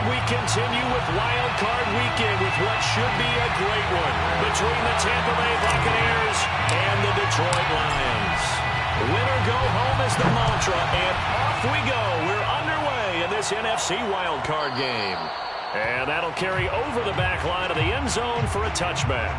We continue with Wild Card Weekend with what should be a great one between the Tampa Bay Buccaneers and the Detroit Lions. Winner go home is the mantra, and off we go. We're underway in this NFC Wild Card game. And that'll carry over the back line of the end zone for a touchback.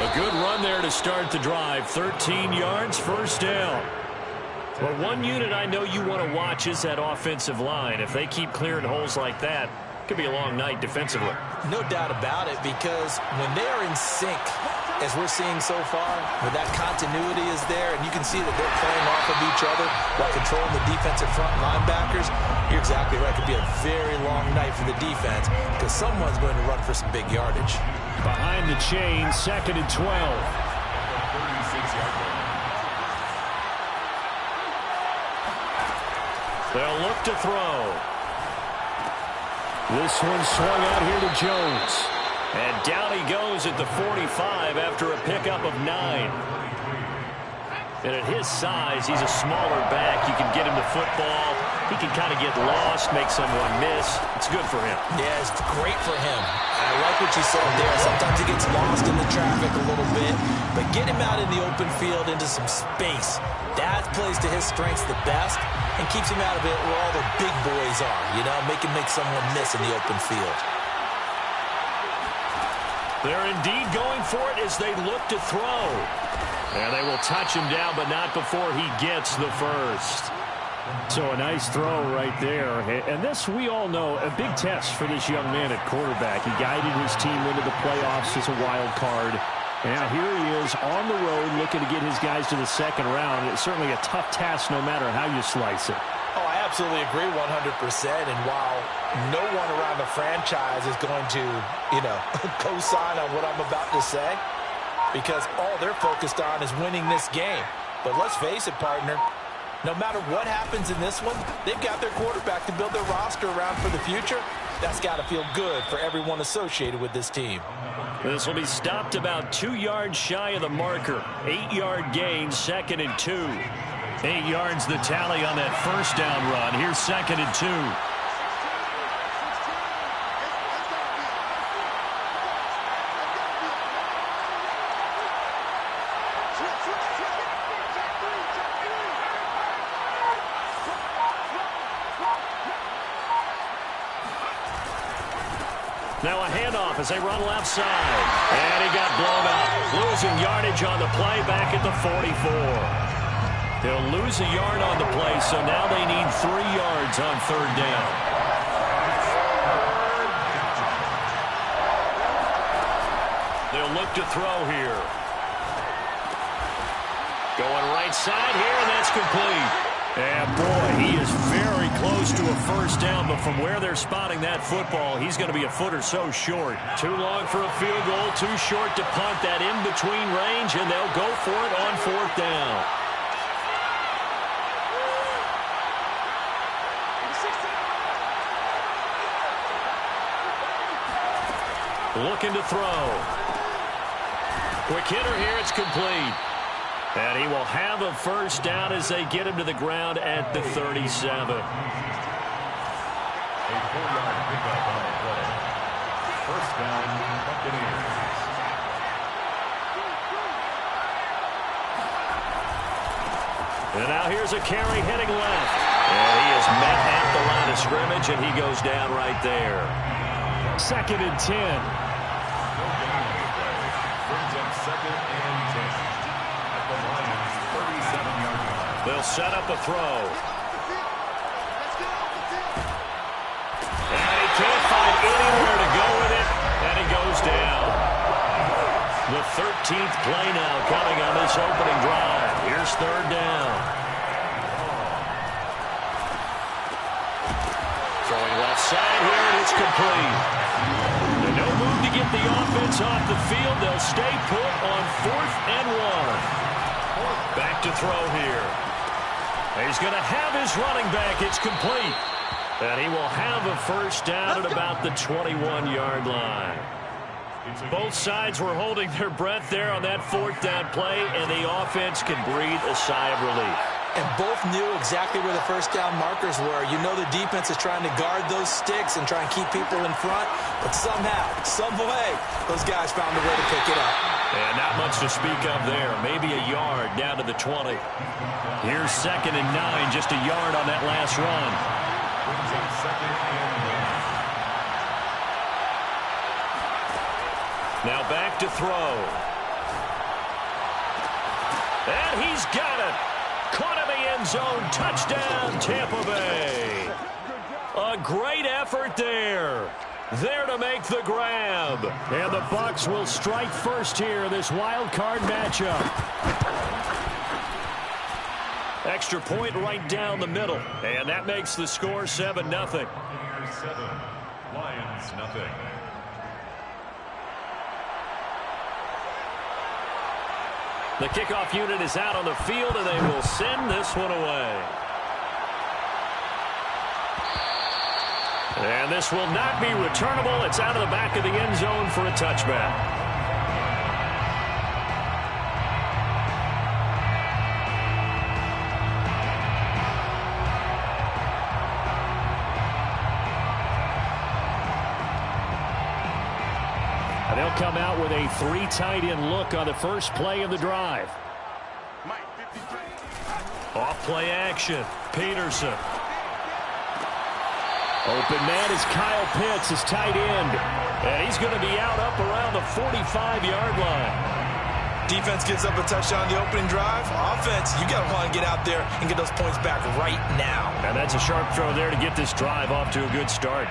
A good run there to start the drive. 13 yards, first down. Well, one unit I know you want to watch is that offensive line. If they keep clearing holes like that, it could be a long night defensively. No doubt about it, because when they are in sync, as we're seeing so far, where that continuity is there, and you can see that they're playing off of each other while controlling the defensive front linebackers, you're exactly right. It could be a very long night for the defense because someone's going to run for some big yardage. Behind the chain, 2nd and 12. They'll look to throw. This one swung out here to Jones. And down he goes at the 45 after a pickup of 9. And at his size, he's a smaller back. You can get him the football. He can kind of get lost, make someone miss. It's good for him. Yeah, it's great for him. I like what you said there. Sometimes he gets lost in the traffic a little bit. But get him out in the open field into some space. That plays to his strengths the best and keeps him out of it where all the big boys are. You know, make someone miss in the open field. They're indeed going for it as they look to throw. And they will touch him down, but not before he gets the first. So a nice throw right there. And this, we all know, a big test for this young man at quarterback. He guided his team into the playoffs as a wild card. And now here he is on the road looking to get his guys to the second round. It's certainly a tough task no matter how you slice it. Oh, I absolutely agree 100%. And while no one around the franchise is going to, co-sign on what I'm about to say, because all they're focused on is winning this game. But let's face it, partner, no matter what happens in this one, they've got their quarterback to build their roster around for the future. That's got to feel good for everyone associated with this team. This will be stopped about 2 yards shy of the marker. 8-yard gain, 2nd and 2. 8 yards the tally on that first down run. Here's 2nd and 2. Now a handoff as they run left side. And he got blown out. Losing yardage on the play back at the 44. They'll lose a yard on the play, so now they need 3 yards on 3rd down. They'll look to throw here. Going right side here, and that's complete. And, boy, he is very close to a first down, but from where they're spotting that football, he's going to be a foot or so short. Too long for a field goal, too short to punt that in-between range, and they'll go for it on 4th down. Looking to throw. Quick hitter here, it's complete. And he will have a first down as they get him to the ground at the 37. A 4-yard pickup on the play. First down, Buccaneers. And now here's a carry heading left. And he is met at the line of scrimmage, and he goes down right there. 2nd and 10. Brings up 2nd and 10. The Lions, 37-yard line. They'll set up a throw. And he can't find anywhere to go with it, and he goes down. The 13th play now coming on this opening drive. Here's 3rd down. Throwing left side here, and it's complete. gets off the field. They'll stay put on 4th and 1. Back to throw here. He's going to have his running back. It's complete. And he will have a first down at about the 21-yard line. Both sides were holding their breath there on that 4th down play, and the offense can breathe a sigh of relief. And both knew exactly where the first down markers were. You know the defense is trying to guard those sticks and try and keep people in front, but somehow, some way, those guys found a way to pick it up. And not much to speak of there. Maybe a yard down to the 20. Here's 2nd and 9, just a yard on that last run. Brings up 2nd and 1. Now back to throw. And he's got it. Caught in the end zone. Touchdown, Tampa Bay. A great effort there. There to make the grab. And the Bucs will strike first here in this wild card matchup. Extra point right down the middle. And that makes the score 7-0. 7, Lions, nothing. The kickoff unit is out on the field, and they will send this one away. And this will not be returnable. It's out of the back of the end zone for a touchback. And they'll come out with a 3 tight end look on the first play of the drive. Off play action. Peterson. Open man is Kyle Pitts, his tight end. And he's going to be out up around the 45-yard line. Defense gives up a touchdown on the opening drive. Offense, you got to want to get out there and get those points back right now. And that's a sharp throw there to get this drive off to a good start.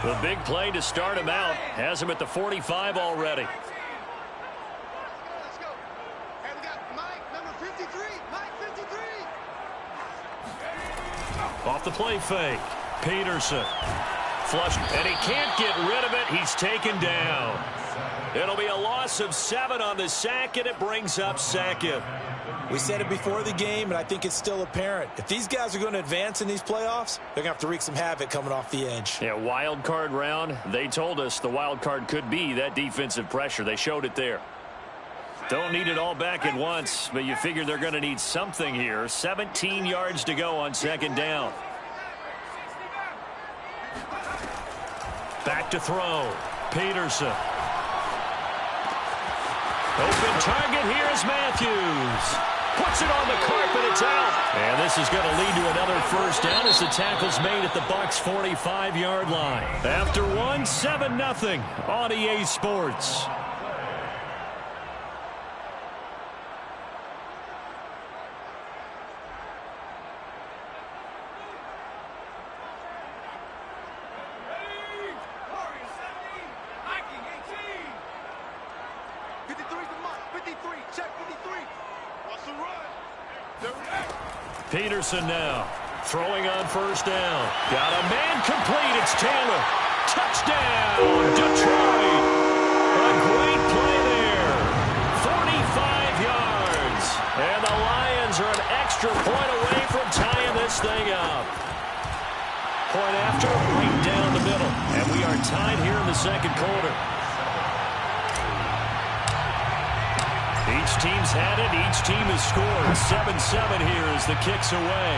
The big play to start him out has him at the 45 already. Let's go. Hey, we got Mike, number 53. Mike, 53. Off the play fake. Peterson. Flush. And he can't get rid of it. He's taken down. It'll be a loss of 7 on the sack, and it brings up 2nd. We said it before the game, and I think it's still apparent. If these guys are going to advance in these playoffs, they're going to have to wreak some havoc coming off the edge. Yeah, wild card round. They told us the wild card could be that defensive pressure. They showed it there. Don't need it all back at once, but you figure they're going to need something here. 17 yards to go on 2nd down. Back to throw. Peterson. Open target here is Matthews. Puts it on the carpet. It's out. And this is going to lead to another first down as the tackle's made at the Bucs' 45-yard line. After one, 7-0 on EA Sports. Peterson now throwing on first down. Got a man complete. It's Taylor. Touchdown, Detroit. A great play there. 45 yards. And the Lions are an extra point away from tying this thing up. Point after, right down the middle. And we are tied here in the second quarter. Each team's had it. Each team has scored. 7-7 here as the kick's away.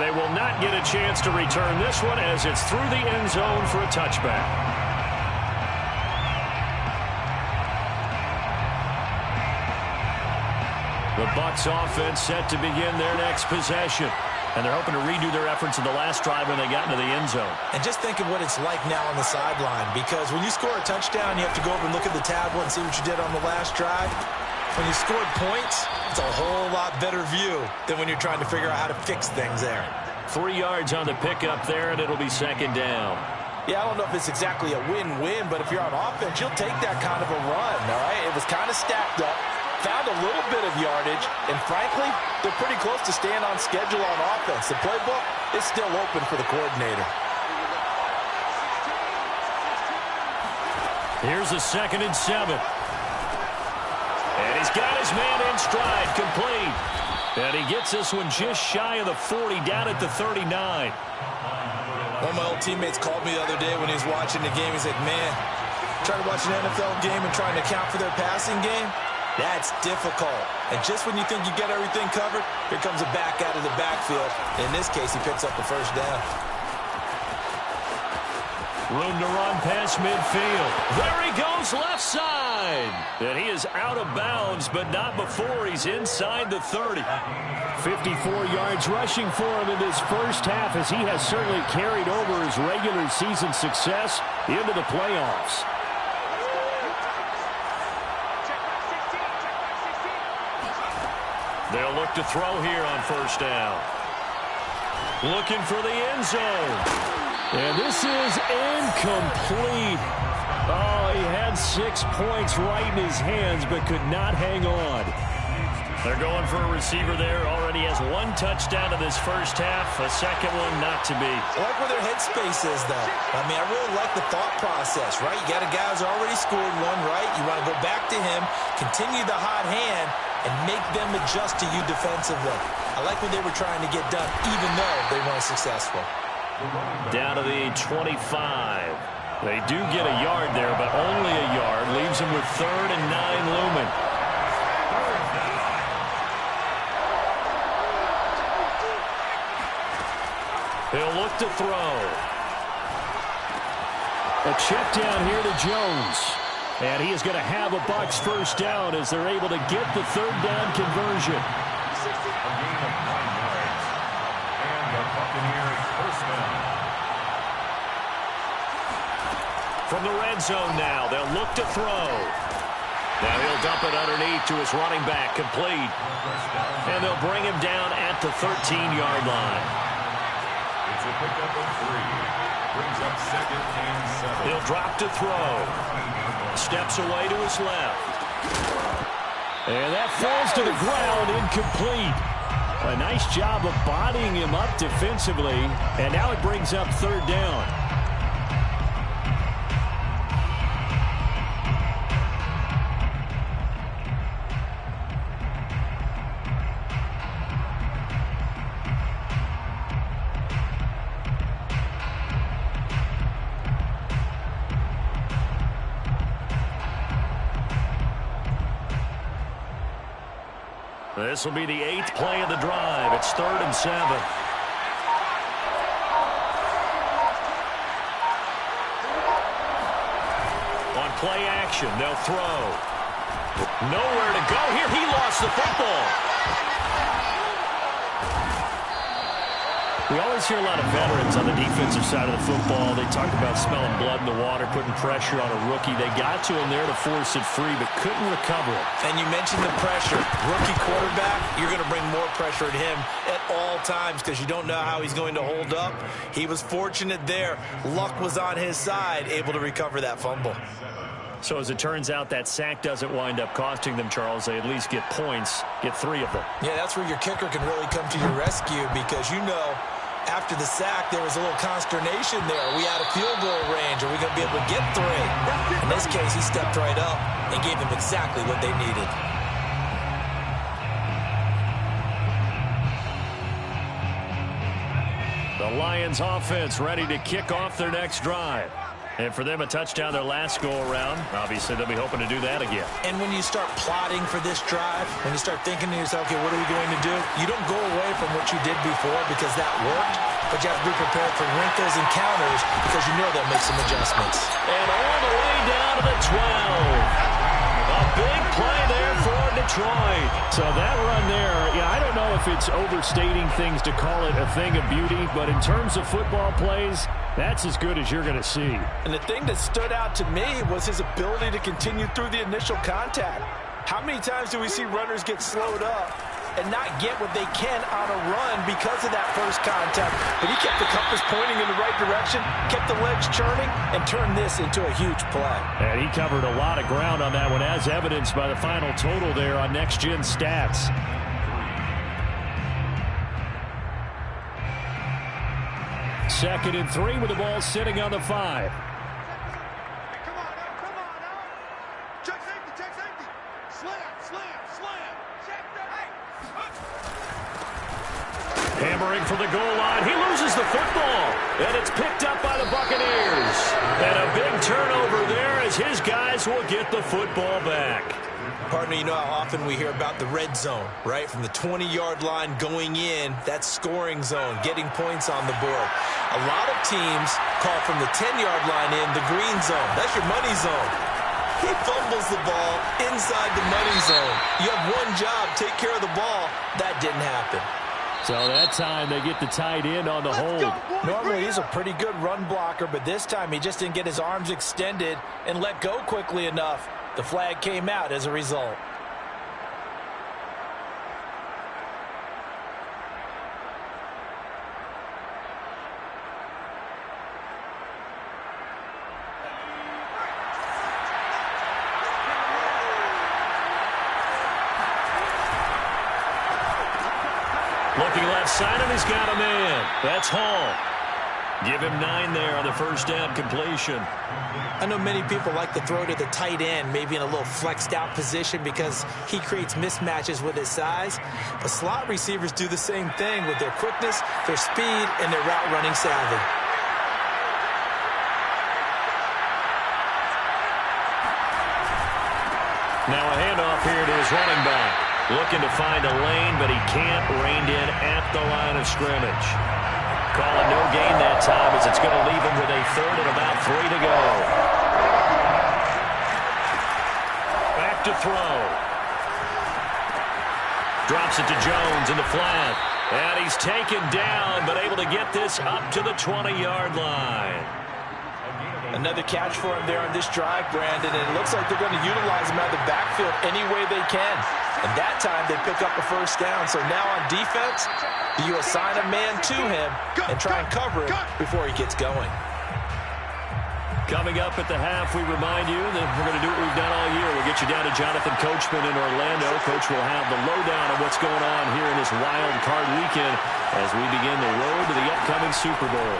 they will not get a chance to return this one as it's through the end zone for a touchback. The Bucs offense set to begin their next possession. And they're hoping to redo their efforts in the last drive when they got into the end zone. And just think of what it's like now on the sideline, because when you score a touchdown, you have to go over and look at the tablet and see what you did on the last drive. When you scored points, it's a whole lot better view than when you're trying to figure out how to fix things there. 3 yards on the pickup there, and it'll be second down. Yeah, I don't know if it's exactly a win-win, but if you're on offense, you'll take that kind of a run, all right? It was kind of stacked up. Found a little bit of yardage, and frankly, they're pretty close to staying on schedule on offense. The playbook is still open for the coordinator. Here's a 2nd and 7. And he's got his man in stride, complete. And he gets this one just shy of the 40, down at the 39. One of my old teammates called me the other day when he was watching the game. He's like, man, trying to watch an NFL game and trying to account for their passing game? That's difficult. And just when you think you get everything covered, here comes a back out of the backfield. In this case, he picks up the first down. Room to run past midfield. There he goes, left side. And he is out of bounds, but not before he's inside the 30. 54 yards rushing for him in this first half, as he has certainly carried over his regular season success into the playoffs. They'll look to throw here on first down. Looking for the end zone. And this is incomplete. Oh, he had 6 points right in his hands, but could not hang on. They're going for a receiver there. Already has 1 touchdown in this first half. A second one not to be. I like where their headspace is, though. I mean, I really like the thought process, right? You got a guy who's already scored one, right? You want to go back to him, continue the hot hand, and make them adjust to you defensively. I like what they were trying to get done, even though they weren't successful. Down to the 25. They do get a yard there, but only a yard. Leaves them with 3rd and 9 looming. He'll look to throw. A check down here to Jones. And he is going to have a Bucs first down as they're able to get the 3rd down conversion. A gain of 9 yards. And the Buccaneers first down. From the red zone now, they'll look to throw. Now he'll dump it underneath to his running back, complete. And they'll bring him down at the 13-yard line. It's a pickup of 3. Brings up 2nd and 7. He'll drop to throw. Steps away to his left. And that falls to the ground, incomplete. A nice job of bodying him up defensively. And now it brings up 3rd down. This will be the 8th play of the drive. It's 3rd and 7. On play action, they'll throw. Nowhere to go here. He lost the football. We always hear a lot of veterans on the defensive side of the football. They talk about smelling blood in the water, putting pressure on a rookie. They got to him there to force it free, but couldn't recover it. And you mentioned the pressure. Rookie quarterback, you're going to bring more pressure at him at all times because you don't know how he's going to hold up. He was fortunate there. Luck was on his side, able to recover that fumble. So as it turns out, that sack doesn't wind up costing them, Charles. They at least get points, get 3 of them. Yeah, that's where your kicker can really come to your rescue because you know after the sack there was a little consternation there. Are we out of field goal range? Are we going to be able to get 3? In this case, he stepped right up and gave them exactly what they needed. The Lions offense ready to kick off their next drive. And for them, a touchdown their last go-around. Obviously, they'll be hoping to do that again. And when you start plotting for this drive, when you start thinking to yourself, okay, what are we going to do? You don't go away from what you did before because that worked, but you have to be prepared for wrinkles and counters because you know they'll make some adjustments. And all the way down to the 12. A big play there for Detroit. So that run there, yeah, I don't know if it's overstating things to call it a thing of beauty, but in terms of football plays, that's as good as you're going to see. And the thing that stood out to me was his ability to continue through the initial contact. How many times do we see runners get slowed up and not get what they can on a run because of that first contact? But he kept the compass pointing in the right direction, kept the legs churning, and turned this into a huge play. And he covered a lot of ground on that one, as evidenced by the final total there on Next Gen Stats. Second and 3 with the ball sitting on the 5. Come on now. Check safety. Slam. Check that. Hammering for the goal line. He loses the football. And it's picked up by the Buccaneers. And a big turnover there as his guys will get the football back. Partner, you know how often we hear about the red zone, right? From the 20-yard line going in, that's scoring zone, getting points on the board. A lot of teams call from the 10-yard line in the green zone. That's your money zone. He fumbles the ball inside the money zone. You have one job, take care of the ball. That didn't happen. So that time they get the tight end on the hold. Normally he's a pretty good run blocker, but this time he just didn't get his arms extended and let go quickly enough. The flag came out as a result. Looking left side, and he's got a man. That's Hall. Give him 9 there on the first down completion. I know many people like to throw to the tight end, maybe in a little flexed out position because he creates mismatches with his size. But slot receivers do the same thing with their quickness, their speed, and their route running savvy. Now a handoff here to his running back. Looking to find a lane, but he can't. Reined in at the line of scrimmage. Calling no gain that time as it's going to leave him with a third and about 3 to go. Back to throw. Drops it to Jones in the flat. And he's taken down, but able to get this up to the 20-yard line. Another catch for him there on this drive, Brandon, and it looks like they're going to utilize him out of the backfield any way they can. And that time they pick up a first down. So now on defense, you assign a man to him and try and cover him before he gets going. Coming up at the half, we remind you that we're going to do what we've done all year. We'll get you down to Jonathan Coachman in Orlando. Coach will have the lowdown of what's going on here in this wild card weekend as we begin the road to the upcoming Super Bowl.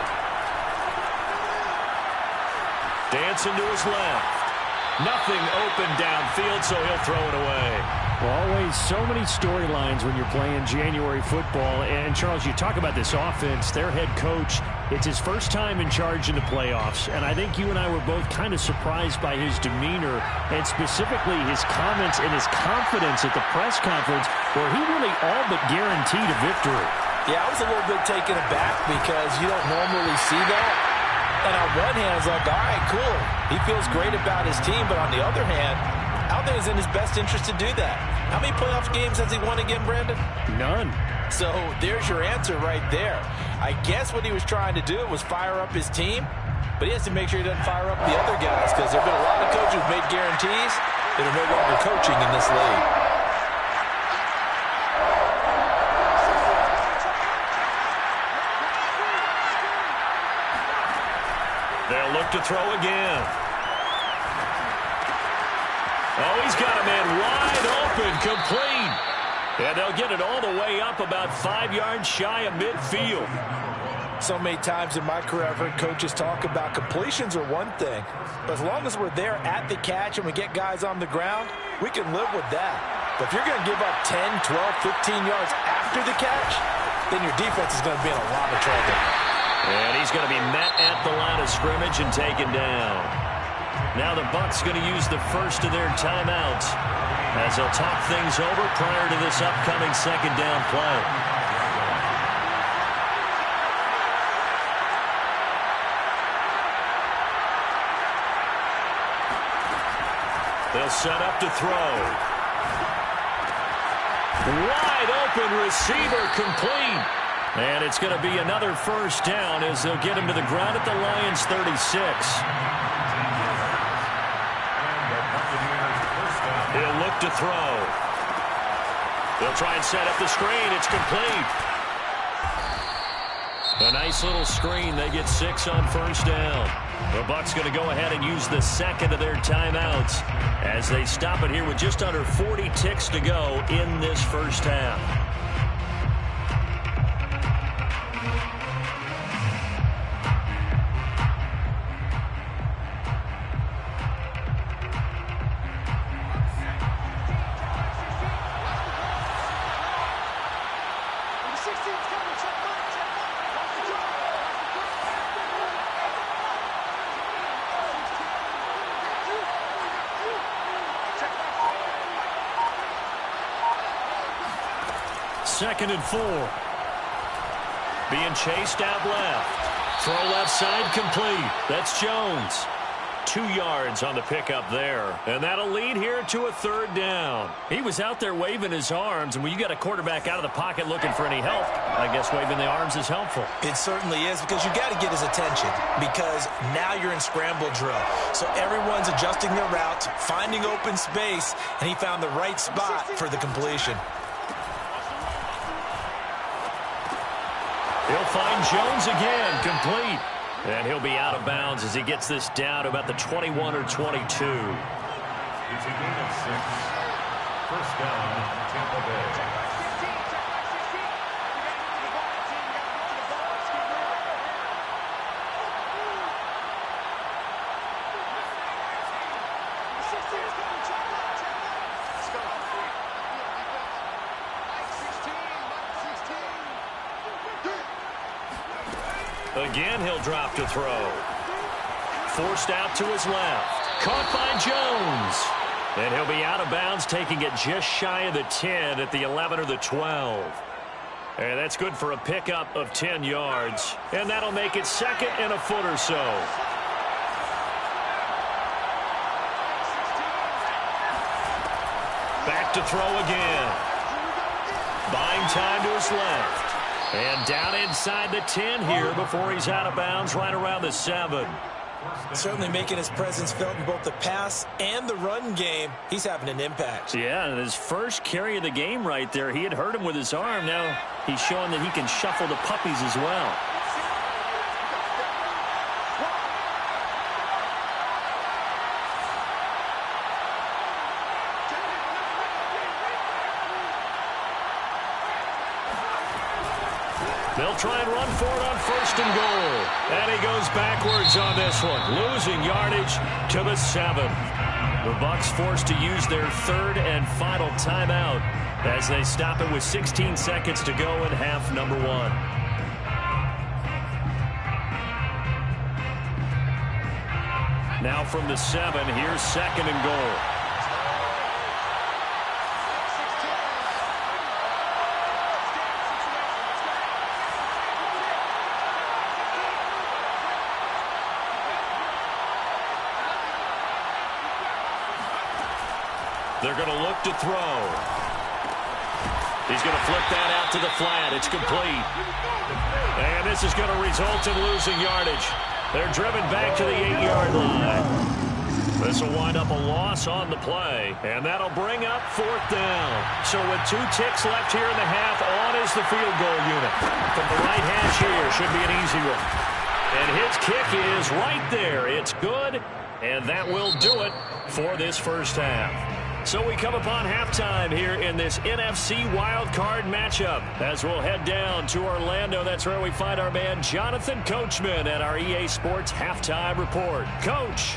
Dancing to his left. Nothing open downfield, so he'll throw it away. Well, always so many storylines when you're playing January football. And, Charles, you talk about this offense, their head coach, it's his first time in charge in the playoffs. And I think you and I were both kind of surprised by his demeanor and specifically his comments and his confidence at the press conference where he really all but guaranteed a victory. Yeah, I was a little bit taken aback because you don't normally see that. And on one hand, it's like, all right, cool. He feels great about his team. But on the other hand, I don't think it's in his best interest to do that. How many playoff games has he won again, Brandon? None. So there's your answer right there. I guess what he was trying to do was fire up his team, but he has to make sure he doesn't fire up the other guys because there have been a lot of coaches who've made guarantees that are no longer coaching in this league. They'll look to throw again. Oh, he's got a man wide open, complete. And they'll get it all the way up about 5 yards shy of midfield. So many times in my career, I've heard coaches talk about completions are one thing. But as long as we're there at the catch and we get guys on the ground, we can live with that. But if you're going to give up 10, 12, 15 yards after the catch, then your defense is going to be in a lot of trouble. And he's going to be met at the line of scrimmage and taken down. Now the Bucs going to use the first of their timeouts as they'll talk things over prior to this upcoming second down play. They'll set up to throw. Wide open receiver complete. And it's going to be another first down as they'll get him to the ground at the Lions' 36. He'll look to throw. They'll try and set up the screen. It's complete. A nice little screen. They get 6 on first down. The Bucs going to go ahead and use the second of their timeouts as they stop it here with just under 40 ticks to go in this first half. Second and 4. Being chased out left. Throw left side complete. That's Jones. 2 yards on the pickup there. And that'll lead here to a third down. He was out there waving his arms, and when you got a quarterback out of the pocket looking for any help, I guess waving the arms is helpful. It certainly is, because you got to get his attention, because now you're in scramble drill. So everyone's adjusting their routes, finding open space, and he found the right spot for the completion. He'll find Jones again, complete. And he'll be out of bounds as he gets this down to about the 21 or 22. It's a gain of 6. First down, Tampa Bay. Again, he'll drop to throw. Forced out to his left. Caught by Jones. And he'll be out of bounds, taking it just shy of the 10 at the 11 or the 12. And that's good for a pickup of 10 yards. And that'll make it second and a foot or so. Back to throw again. Buying time to his left. And down inside the 10 here before he's out of bounds right around the 7. Certainly making his presence felt in both the pass and the run game. He's having an impact. Yeah, and his first carry of the game right there, he had hurt him with his arm. Now he's showing that he can shuffle the puppies as well. They'll try and run for it on first and goal. And he goes backwards on this one, losing yardage to the 7. The Bucs forced to use their third and final timeout as they stop it with 16 seconds to go in half number 1. Now from the 7, here's second and goal. They're going to look to throw. He's going to flip that out to the flat. It's complete. And this is going to result in losing yardage. They're driven back to the 8-yard line. This will wind up a loss on the play, and that'll bring up fourth down. So with 2 ticks left here in the half, on is the field goal unit. From the right hash here, should be an easy one. And his kick is right there. It's good, and that will do it for this first half. So we come upon halftime here in this NFC wildcard matchup as we'll head down to Orlando. That's where we find our man Jonathan Coachman at our EA Sports Halftime Report. Coach.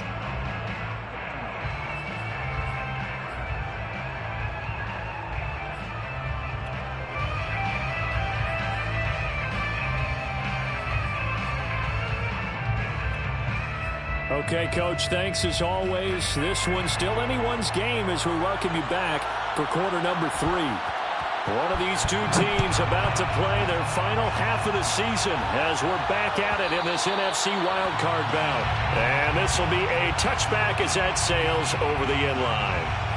Okay, Coach, thanks as always. This one's still anyone's game as we welcome you back for quarter number 3. One of these two teams about to play their final half of the season as we're back at it in this NFC wildcard bout. And this will be a touchback as that sails over the end line.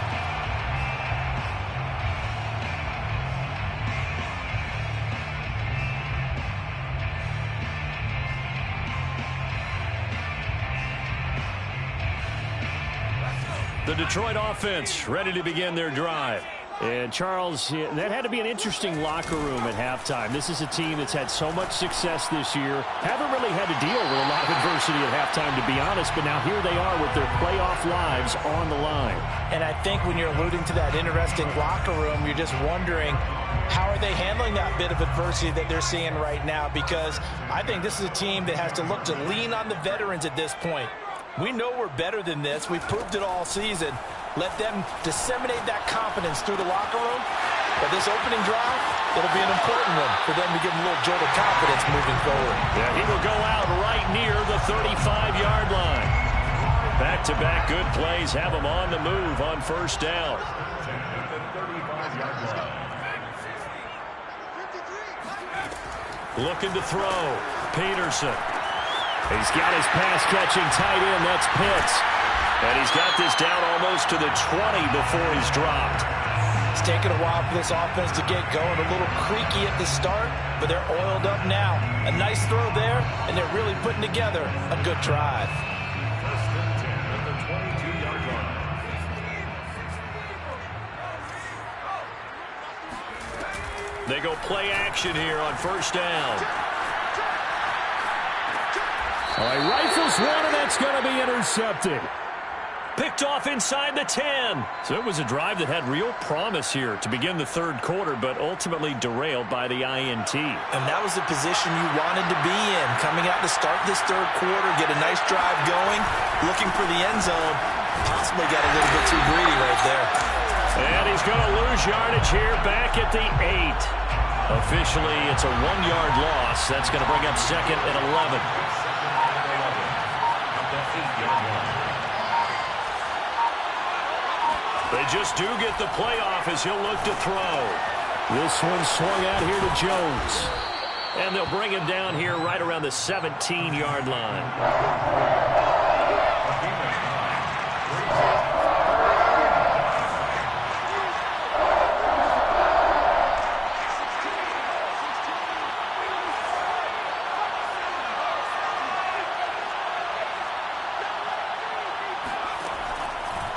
The Detroit offense ready to begin their drive. And, Charles, that had to be an interesting locker room at halftime. This is a team that's had so much success this year. Haven't really had to deal with a lot of adversity at halftime, to be honest. But now here they are with their playoff lives on the line. And I think when you're alluding to that interesting locker room, you're just wondering, how are they handling that bit of adversity that they're seeing right now? Because I think this is a team that has to look to lean on the veterans at this point. We know we're better than this. We've proved it all season. Let them disseminate that confidence through the locker room. But this opening drive, it'll be an important one for them to give them a little jolt of confidence moving forward. Yeah, he will go out right near the 35-yard line. Back-to-back good plays have him on the move on first down. Looking to throw. Peterson. He's got his pass-catching tight end. That's Pitts. And he's got this down almost to the 20 before he's dropped. It's taken a while for this offense to get going. A little creaky at the start, but they're oiled up now. A nice throw there, and they're really putting together a good drive. First and 10 at the 22-yard line. They go play action here on first down. All right, rifles one, and that's going to be intercepted. Picked off inside the 10. So it was a drive that had real promise here to begin the third quarter, but ultimately derailed by the INT. And that was the position you wanted to be in. Coming out to start this third quarter, get a nice drive going, looking for the end zone. Possibly got a little bit too greedy right there. And he's going to lose yardage here back at the 8. Officially, it's a 1-yard loss. That's going to bring up second and 11. They just do get the playoff as he'll look to throw. This one swung out here to Jones. And they'll bring him down here right around the 17-yard line.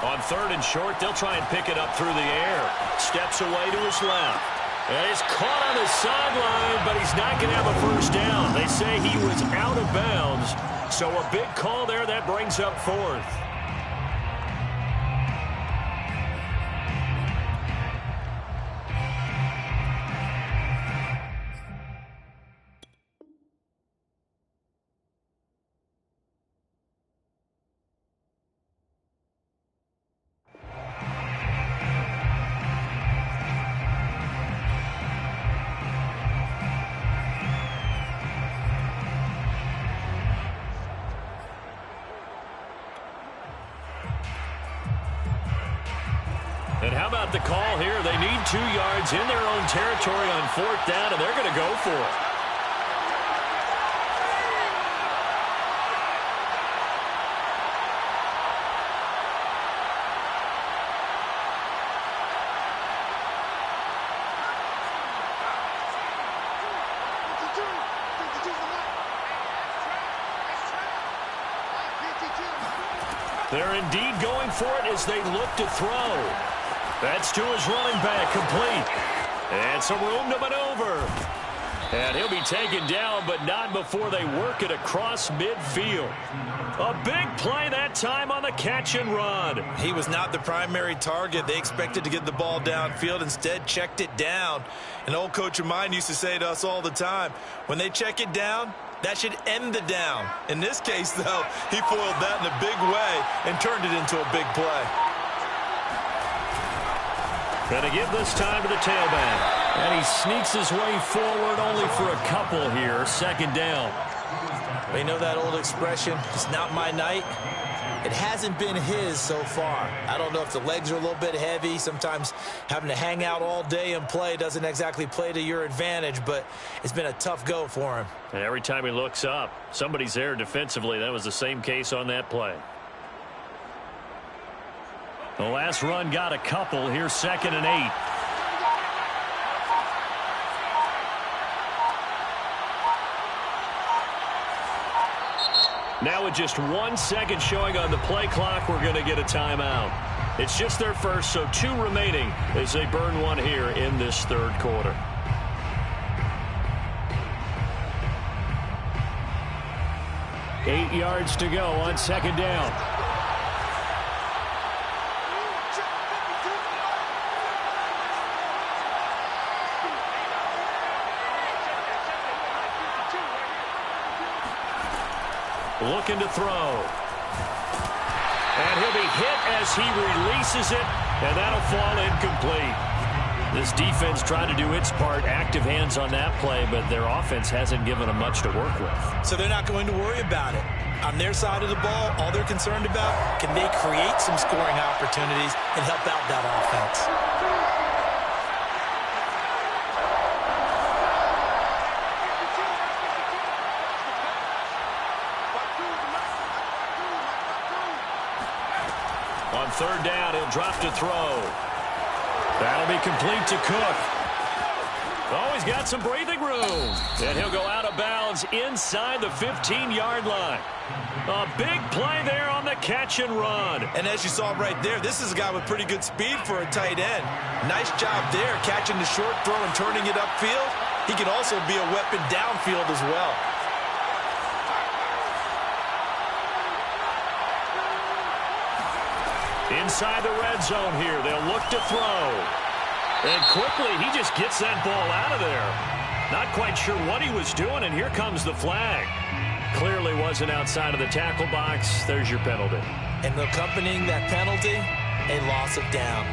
On third and short, they'll try and pick it up through the air. Steps away to his left. And he's caught on the sideline, but he's not going to have a first down. They say he was out of bounds. So a big call there that brings up fourth. And how about the call here? They need 2 yards in their own territory on fourth down, and they're going to go for it. They're indeed going for it as they look to throw. That's to his running back, complete. And some room to maneuver. And he'll be taken down, but not before they work it across midfield. A big play that time on the catch and run. He was not the primary target. They expected to get the ball downfield. Instead, checked it down. An old coach of mine used to say to us all the time, when they check it down, that should end the down. In this case, though, he foiled that in a big way and turned it into a big play. Gonna give this time to the tailback. And he sneaks his way forward only for a couple here. Second down. We know that old expression, it's not my night. It hasn't been his so far. I don't know if the legs are a little bit heavy. Sometimes having to hang out all day and play doesn't exactly play to your advantage, but it's been a tough go for him. And every time he looks up, somebody's there defensively. That was the same case on that play. The last run got a couple. Here's 2nd and 8. Now with just 1 second showing on the play clock, we're going to get a timeout. It's just their first, so 2 remaining as they burn one here in this 3rd quarter. Eight yards to go on 2nd down. Looking to throw. And he'll be hit as he releases it, and that'll fall incomplete. This defense tried to do its part, active hands on that play, but their offense hasn't given them much to work with. So they're not going to worry about it. On their side of the ball, all they're concerned about, can they create some scoring opportunities and help out that offense? On 3rd down, he'll drop to throw. That'll be complete to Cook. Oh, he's got some breathing room. And he'll go out of bounds inside the 15-yard line. A big play there on the catch and run. And as you saw right there, this is a guy with pretty good speed for a tight end. Nice job there, catching the short throw and turning it upfield. He can also be a weapon downfield as well. Inside the red zone here, they'll look to throw. And quickly, he just gets that ball out of there. Not quite sure what he was doing, and here comes the flag. Clearly wasn't outside of the tackle box. There's your penalty. And accompanying that penalty, a loss of down.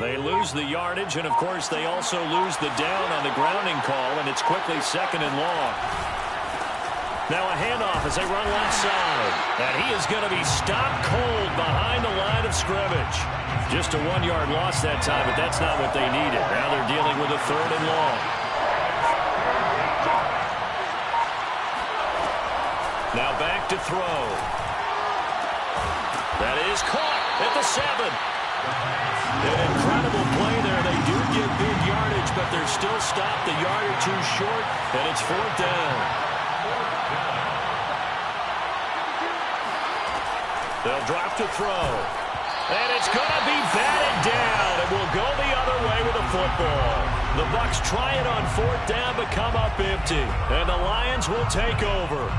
They lose the yardage, and, of course, they also lose the down on the grounding call, and it's quickly 2nd and long. Now a handoff as they run left side. And he is going to be stopped cold behind the line of scrimmage. Just a 1-yard loss that time, but that's not what they needed. Now they're dealing with a 3rd and long. Now back to throw. That is caught at the 7. An incredible play there. They do get big yardage, but they're still stopped a yard or 2 short, and it's 4th down. They'll drop to throw. And it's going to be batted down. It will go the other way with the football. The Bucs try it on 4th down, but come up empty. And the Lions will take over.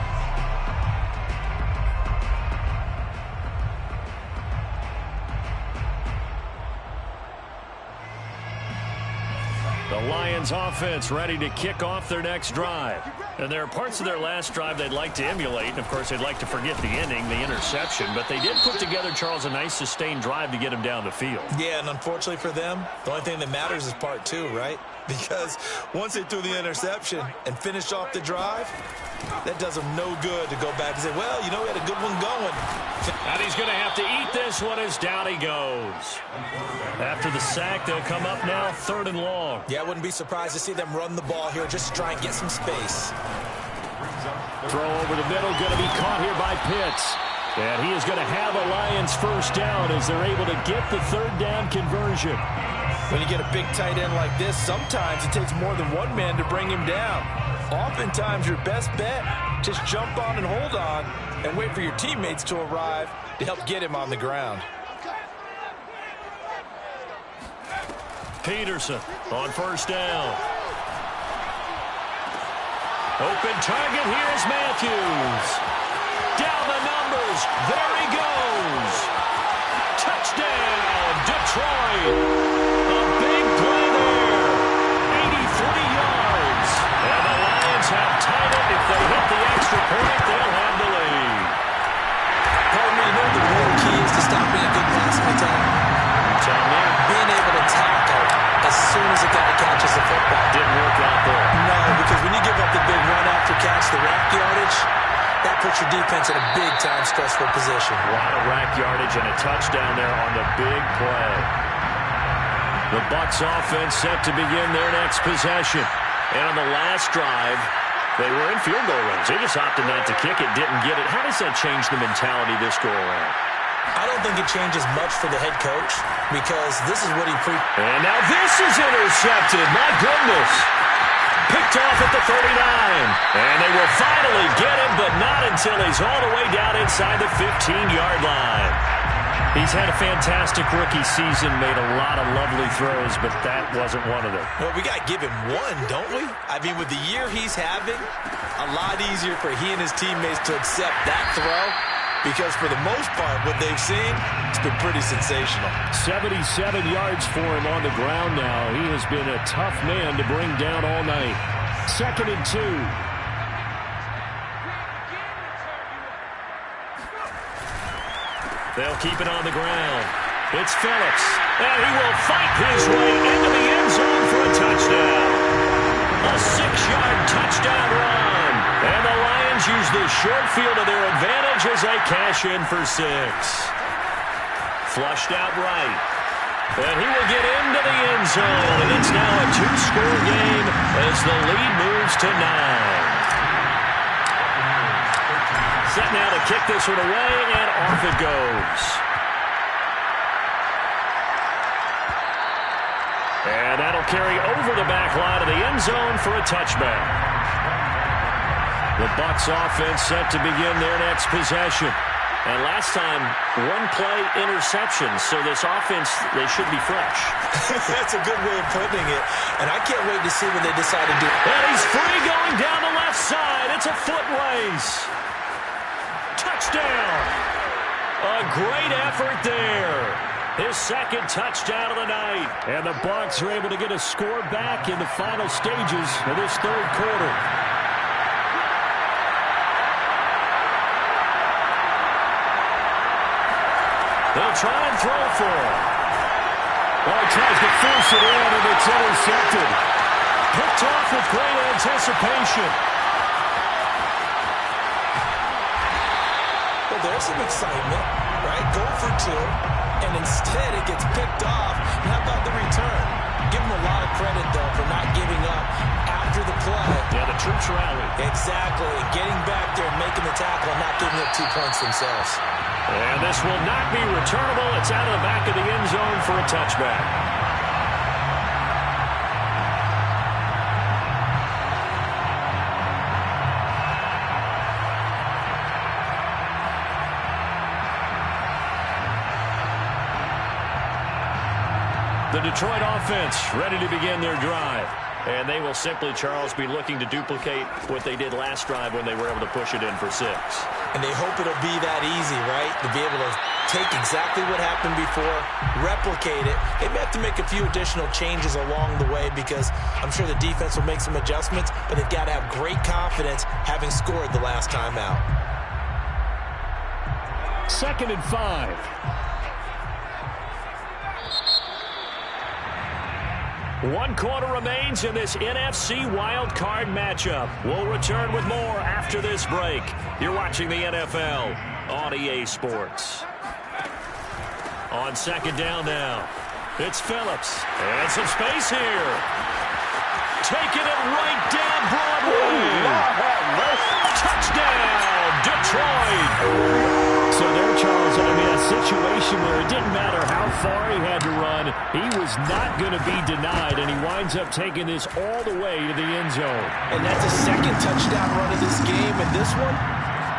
The Lions offense ready to kick off their next drive. And there are parts of their last drive they'd like to emulate. And, of course, they'd like to forget the ending, the interception. But they did put together, Charles, a nice sustained drive to get him down the field. Yeah, and unfortunately for them, the only thing that matters is part 2, right? Because once they threw the interception and finished off the drive, that does them no good to go back and say, well, you know, we had a good one going. And he's going to have to eat this one as down he goes. After the sack, they'll come up now 3rd and long. Yeah, I wouldn't be surprised to see them run the ball here just to try and get some space. Throw over the middle, going to be caught here by Pitts. And he is going to have a Lions 1st down as they're able to get the 3rd down conversion. When you get a big tight end like this, sometimes it takes more than one man to bring him down. Oftentimes, your best bet, just jump on and hold on and wait for your teammates to arrive to help get him on the ground. Peterson on 1st down. Open target, here's Matthews. Down the numbers, there he goes. Touchdown, Detroit. puts your defense in a big-time stressful position. A lot of rack yardage and a touchdown there on the big play. The Bucs offense set to begin their next possession. And on the last drive, they were in field goal range. They just opted not to kick it, didn't get it. How does that change the mentality this go around? I don't think it changes much for the head coach because this is what he And now this is intercepted. My goodness. Picked off at the 39. And they will finally get him, but not until he's all the way down inside the 15-yard line. He's had a fantastic rookie season, made a lot of lovely throws, but that wasn't one of them. Well, we got to give him one, don't we? I mean, with the year he's having, a lot easier for he and his teammates to accept that throw because for the most part, what they've seen, it's been pretty sensational. 77 yards for him on the ground now. He has been a tough man to bring down all night. 2nd and 2. They'll keep it on the ground. It's Phillips. And he will fight his way into the end zone for a touchdown. A 6-yard touchdown run. And the Lions use the short field to their advantage as they cash in for 6. Flushed out right. And he will get into the end zone. And it's now a 2-score game as the lead moves to 9. Set now to kick this one away, and off it goes. And that'll carry over the back line of the end zone for a touchback. The Bucs offense set to begin their next possession. And last time, one-play interception, so this offense, they should be fresh. That's a good way of putting it. And I can't wait to see what they decide to do. And he's free going down the left side. It's a foot race. Touchdown! A great effort there. His 2nd touchdown of the night. And the Bucs are able to get a score back in the final stages of this 3rd quarter. They'll try and throw for it. Well, he tries to force it in, and it's intercepted. Picked off with great anticipation. There's some excitement, right? Go for 2, and instead it gets picked off. And how about the return? Give him a lot of credit, though, for not giving up after the play. Yeah, the troops rally. Exactly. Getting back there and making the tackle and not giving up 2 points themselves. And this will not be returnable. It's out of the back of the end zone for a touchback. The Detroit offense ready to begin their drive. And they will simply, Charles, be looking to duplicate what they did last drive when they were able to push it in for 6. And they hope it'll be that easy, right? To be able to take exactly what happened before, replicate it. They may have to make a few additional changes along the way because I'm sure the defense will make some adjustments, but they've got to have great confidence having scored the last time out. 2nd and 5. One quarter remains in this NFC Wild Card matchup. We'll return with more after this break. You're watching the NFL on EA Sports. On 2nd down now, it's Phillips. And some space here. Taking it right down Broadway. Touchdown, Detroit. So there, Charles, I mean, a situation where it didn't matter how far he had to run, he was not going to be denied, and he winds up taking this all the way to the end zone. And that's a 2nd touchdown run of this game, and this one,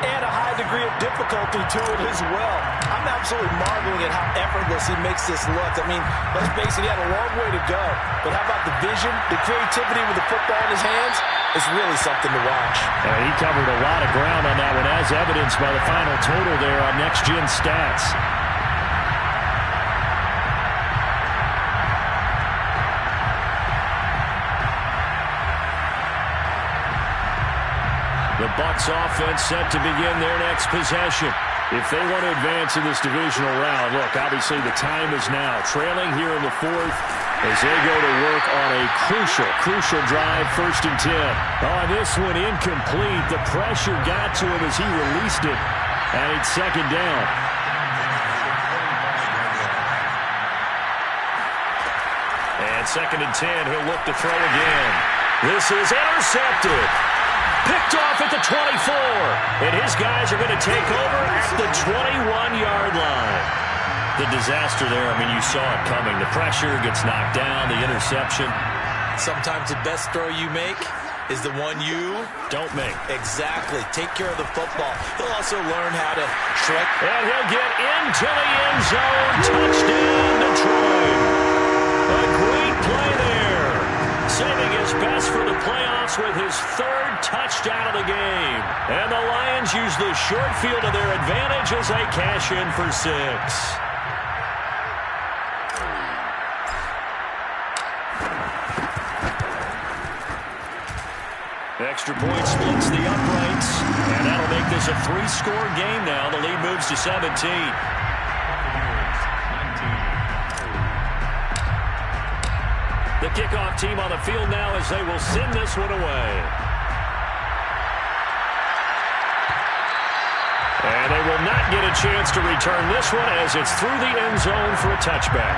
and a high degree of difficulty to it as well. I'm absolutely marveling at how effortless he makes this look. I mean, let's face it, he had a long way to go, but how about the vision, the creativity with the football in his hands? It's really something to watch. He covered a lot of ground on that one, as evidenced by the final total there on Next Gen Stats. The Bucs offense set to begin their next possession. If they want to advance in this divisional round, look, obviously the time is now. Trailing here in the fourth as they go to work on a crucial drive, 1st and 10. Oh, this one incomplete. The pressure got to him as he released it, and it's 2nd down. And 2nd and 10, he'll look to throw again. This is intercepted. Picked off at the 24. And his guys are going to take over at the 21-yard line. The disaster there, I mean, you saw it coming. The pressure gets knocked down, the interception. Sometimes the best throw you make is the one you don't make. Exactly. Take care of the football. He'll also learn how to shrug. And he'll get into the end zone. Touchdown, Detroit. A great play there. Saving his best for the playoffs with his 3rd touchdown of the game. And the Lions use the short field to their advantage as they cash in for 6. Extra point splits the uprights, and that'll make this a 3-score game now. The lead moves to 17. The kickoff team on the field now as they will send this one away. And they will not get a chance to return this one as it's through the end zone for a touchback.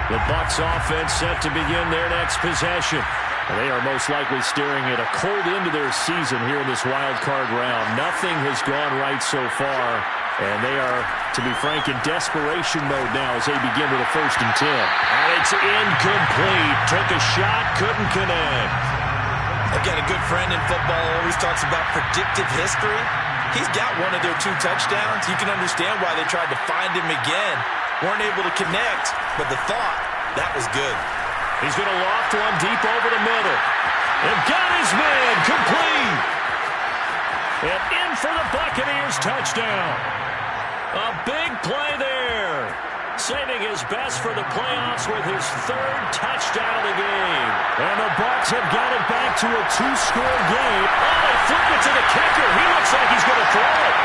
The Bucs offense set to begin their next possession. They are most likely staring at a cold end to their season here in this wild card round. Nothing has gone right so far, and they are, to be frank, in desperation mode now as they begin with a 1st and 10. And it's incomplete. Took a shot, couldn't connect. Again, a good friend in football always talks about predictive history. He's got one of their 2 touchdowns. You can understand why they tried to find him again. Weren't able to connect, but the thought, that was good. He's going to loft one deep over the middle. And got his man complete. And in for the Buccaneers touchdown. A big play there. Saving his best for the playoffs with his 3rd touchdown of the game. And the Bucs have got it back to a 2-score game. Oh, they flip it to the kicker. He looks like he's going to throw it.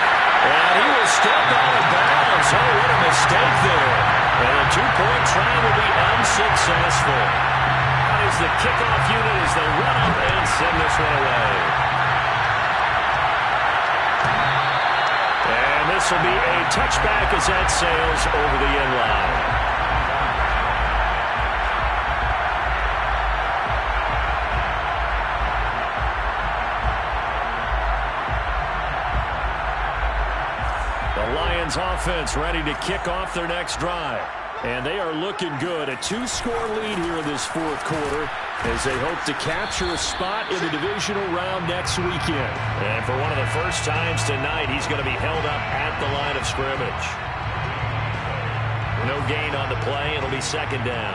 And he will step out of bounds. Oh, what a mistake there. And a 2-point try will be unsuccessful. That is the kickoff unit as they run up and send this one away. And this will be a touchback as that sails over the end line. Offense ready to kick off their next drive. And they are looking good. A 2-score lead here in this 4th quarter as they hope to capture a spot in the divisional round next weekend. And for one of the first times tonight, he's going to be held up at the line of scrimmage. No gain on the play. It'll be 2nd down.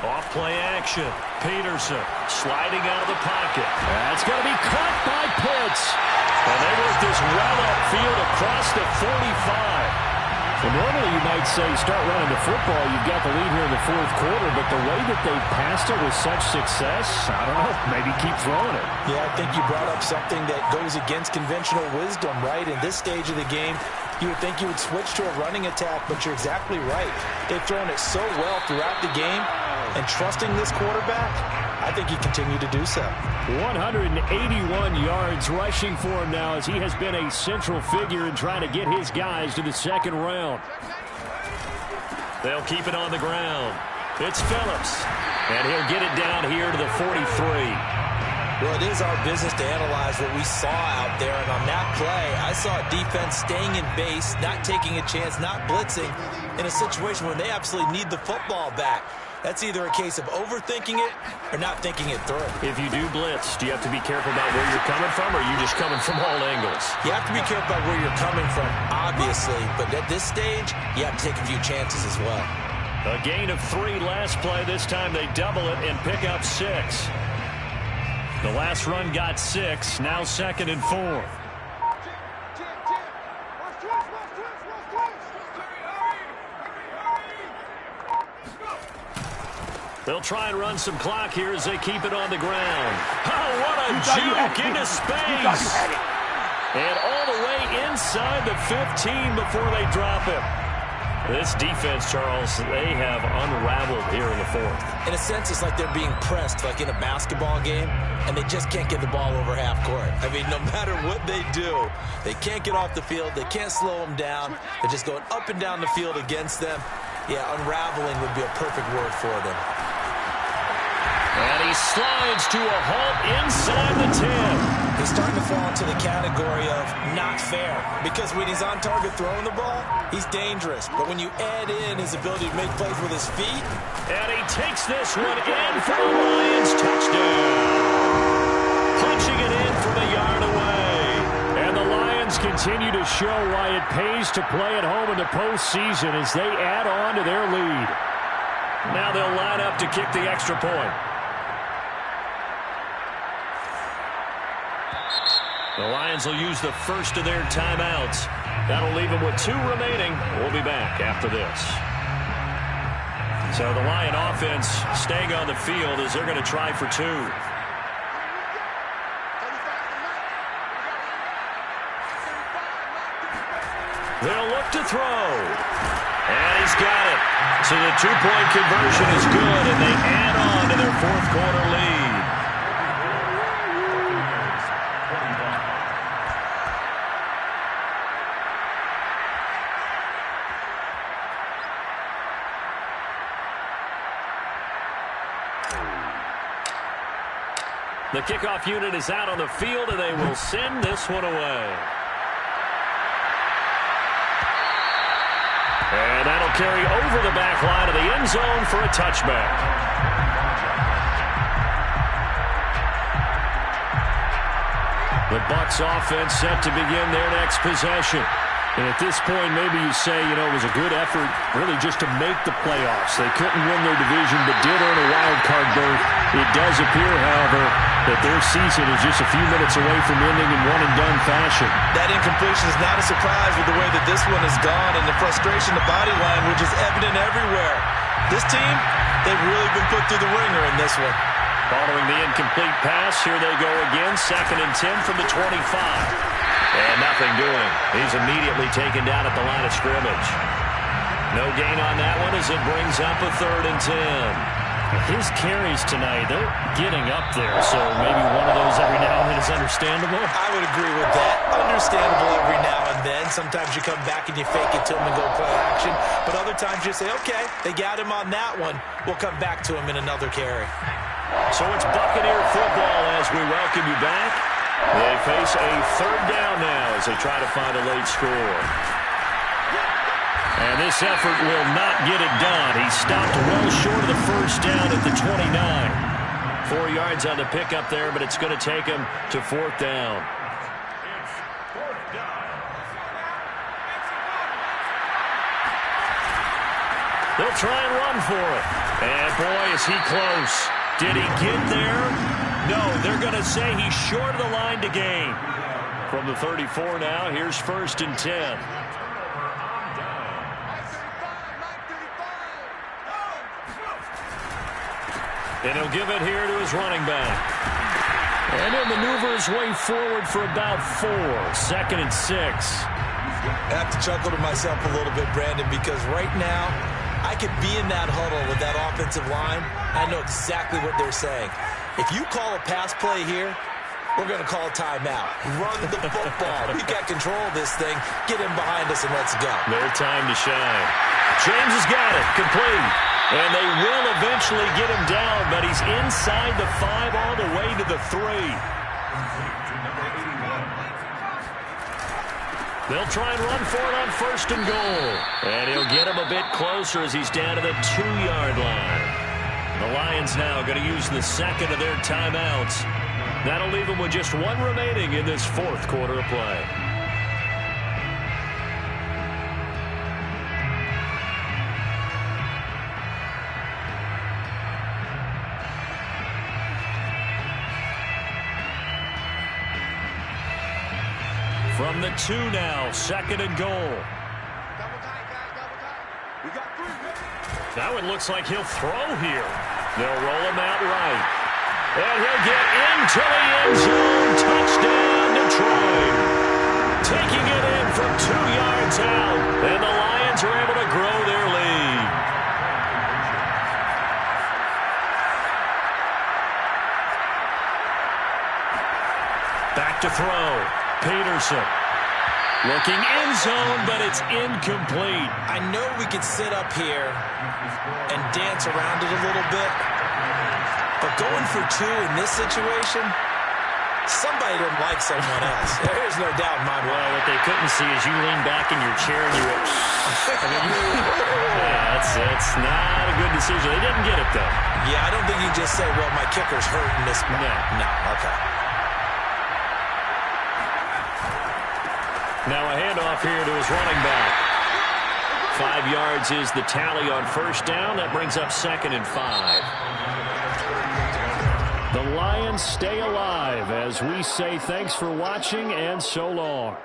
Off play action. Peterson sliding out of the pocket. That's going to be caught by Pitts. And they work this well upfield across the 45. Well, normally you might say start running the football. You've got the lead here in the 4th quarter. But the way that they passed it with such success, I don't know, maybe keep throwing it. Yeah, I think you brought up something that goes against conventional wisdom, right? In this stage of the game, you would think you would switch to a running attack, but you're exactly right. They've thrown it so well throughout the game. And trusting this quarterback, I think he continued to do so. 181 yards rushing for him now as he has been a central figure in trying to get his guys to the 2nd round. They'll keep it on the ground. It's Phillips. And he'll get it down here to the 43. Well, it is our business to analyze what we saw out there. And on that play, I saw a defense staying in base, not taking a chance, not blitzing, in a situation where they absolutely need the football back. That's either a case of overthinking it or not thinking it through. If you do blitz, do you have to be careful about where you're coming from, or are you just coming from all angles? You have to be careful about where you're coming from, obviously. But at this stage, you have to take a few chances as well. A gain of 3 last play. This time they double it and pick up 6. The last run got 6. Now 2nd and 4. They'll try and run some clock here as they keep it on the ground. Oh, what a juke into space. And all the way inside the 15 before they drop it. This defense, Charles, they have unraveled here in the fourth. In a sense, it's like they're being pressed, like in a basketball game, and they just can't get the ball over half court. I mean, no matter what they do, they can't get off the field. They can't slow them down. They're just going up and down the field against them. Yeah, unraveling would be a perfect word for them. And he slides to a halt inside the 10. He's starting to fall into the category of not fair, because when he's on target throwing the ball, he's dangerous. But when you add in his ability to make plays with his feet. And he takes this one in for the Lions. Touchdown. Punching it in from a yard away. And the Lions continue to show why it pays to play at home in the postseason as they add on to their lead. Now they'll line up to kick the extra point. The Lions will use the first of their timeouts. That'll leave them with 2 remaining. We'll be back after this. So the Lion offense staying on the field as they're going to try for 2. They'll look to throw. And he's got it. So the 2-point conversion is good, and they add on to their fourth quarter lead. The kickoff unit is out on the field, and they will send this one away. And that'll carry over the back line of the end zone for a touchback. The Bucs offense set to begin their next possession. And at this point, maybe you say, you know, it was a good effort really just to make the playoffs. They couldn't win their division, but did earn a wild card berth. It does appear, however, that their season is just a few minutes away from ending in one-and-done fashion. That incompletion is not a surprise with the way that this one has gone, and the frustration, the body language is evident everywhere. This team, they've really been put through the ringer in this one. Following the incomplete pass, here they go again, 2nd and 10 from the 25. And nothing doing. He's immediately taken down at the line of scrimmage. No gain on that one as it brings up a 3rd and 10. His carries tonight, they're getting up there, so maybe one of those every now and then is understandable. I would agree with that. Understandable every now and then. Sometimes you come back and you fake it to him and go play action. But other times you say, okay, they got him on that one. We'll come back to him in another carry. So it's Buccaneer football as we welcome you back. They face a 3rd down now as they try to find a late score. And this effort will not get it done. He stopped well short of the first down at the 29. 4 yards on the pickup there, but it's going to take him to 4th down. They'll try and run for it. And boy, is he close. Did he get there? No, they're going to say he's short of the line to gain. From the 34 now, here's 1st and 10. And he'll give it here to his running back. And he'll maneuver his way forward for about 4. 2nd and 6. I have to chuckle to myself a little bit, Brandon, because right now, I could be in that huddle with that offensive line. I know exactly what they're saying. If you call a pass play here, we're going to call a timeout. Run the football. We've got control of this thing. Get him behind us and let's go. Their time to shine. James has got it. Complete. And they will eventually get him down, but he's inside the 5 all the way to the 3. They'll try and run for it on 1st and goal. And he'll get him a bit closer as he's down to the 2-yard line. The Lions now going to use the 2nd of their timeouts. That'll leave them with just 1 remaining in this 4th quarter of play. From the 2 now, 2nd and goal. Double tight, guys, double tight. We got 3 minutes. Now it looks like he'll throw here. They'll roll him out right. And he'll get into the end zone. Touchdown, Detroit. Taking it in from 2 yards out. And the Lions are able to grow their lead. Back to throw. Peterson. Looking end zone, but it's incomplete. I know we could sit up here and dance around it a little bit, but going for 2 in this situation, somebody didn't like someone else. There's no doubt in my mind. Well, what they couldn't see is you lean back in your chair and you went, yeah, it's not a good decision. They didn't get it, though. Yeah, I don't think you just say, well, my kicker's hurt in this spot. No, okay. Now a handoff here to his running back. 5 yards is the tally on first down. That brings up 2nd and 5. The Lions stay alive as we say thanks for watching and so long.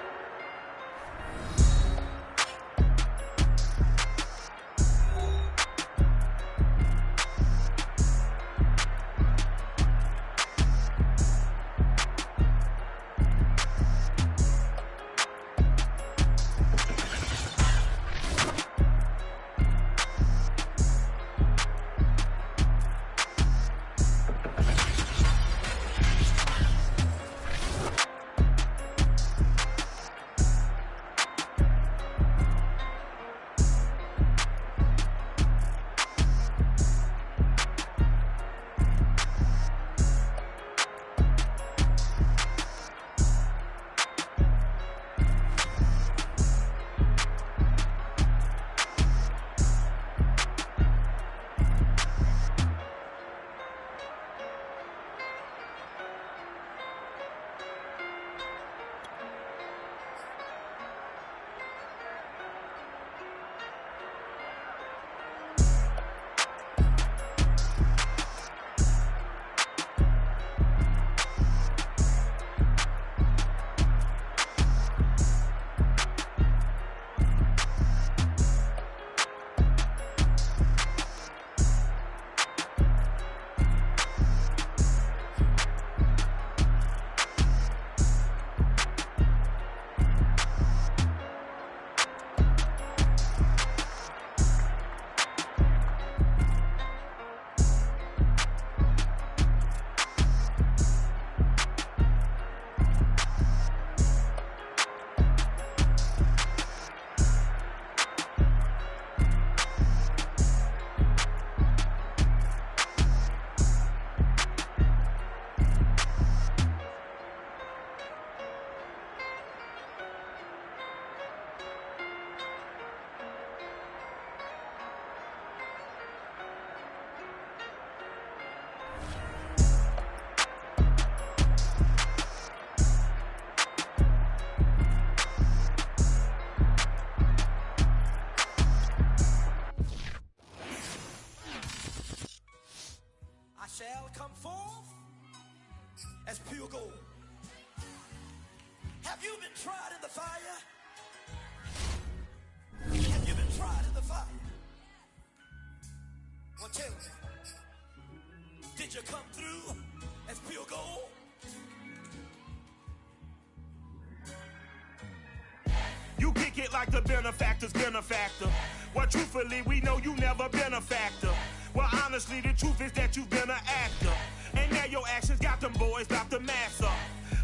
Shall come forth as pure gold. Have you been tried in the fire? Have you been tried in the fire? Well, tell me, did you come through as pure gold? You kick it like the benefactor's benefactor. Well, truthfully, we know you never been a factor. Well, honestly, the truth is that you've been an actor. And now your actions got them boys about to mass up.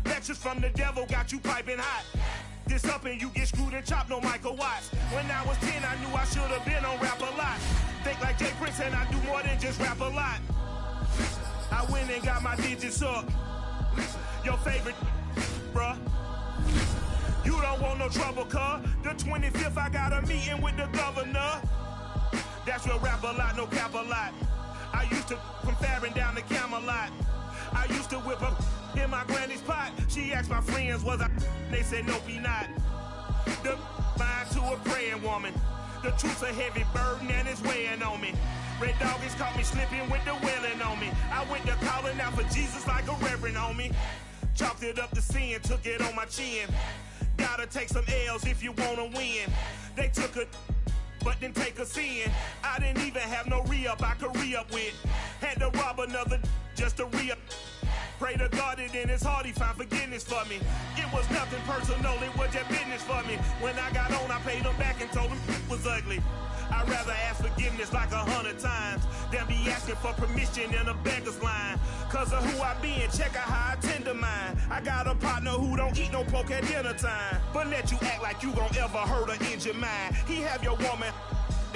Lectures from the devil got you piping hot. This up and you get screwed and chopped, no Michael Watts. When I was 10, I knew I should have been on Rap A Lot. Think like Jay Prince and I do more than just rap a lot. I went and got my digits up. Your favorite, bruh. You don't want no trouble, cuz. The 25th, I got a meeting with the governor. That's real Rap A Lot, no cap a lot. I used to from Farron down to Camelot. I used to whip up in my granny's pot. She asked my friends, was I? They said, no, be not. The mind to a praying woman. The truth's a heavy burden and it's weighing on me. Red Doggies caught me slipping with the wailing on me. I went to calling out for Jesus like a reverend on me. Chalked it up to sin, took it on my chin. Gotta take some L's if you wanna win. They took a but then take a sin. I didn't even have no re-up I could re-up with. Had to rob another just to re-up. Pray to God that in his heart he found forgiveness for me. It was nothing personal, it was just business for me. When I got on, I paid him back and told him it was ugly. I'd rather ask forgiveness like 100 times than be asking for permission in a beggar's line. Cause of who I be and check out how I tend to mine. I got a partner who don't eat no pork at dinner time, but let you act like you gon' ever hurt or injure mine. He have your woman,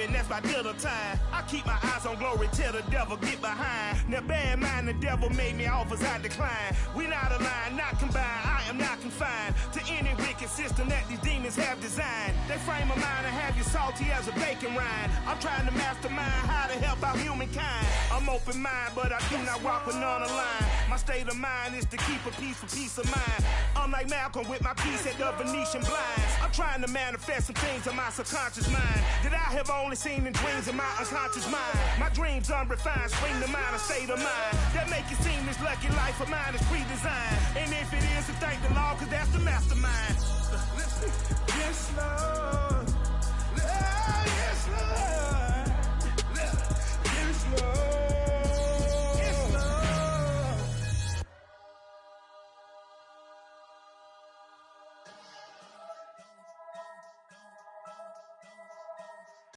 and that's by dinner time. I keep my eyes on glory till the devil get behind. Now bear in mind the devil made me offers I decline. We not aligned, not combined, I am not confined to any wicked system that these demons have designed. They frame a mind and have you salty as a bacon rind. I'm trying to mastermind how to help out humankind. I'm open mind, but I do not walk with none aligned. My state of mind is to keep a peace for peace of mind. I'm like Malcolm with my piece at the Venetian blinds. I'm trying to manifest some things in my subconscious mind that I have only seen in dreams in my unconscious mind. My dreams unrefined, spring to mind, a state of mind that make it seem this lucky life of mine is pre-designed. And if it is, then thank the Lord, cause that's the mastermind.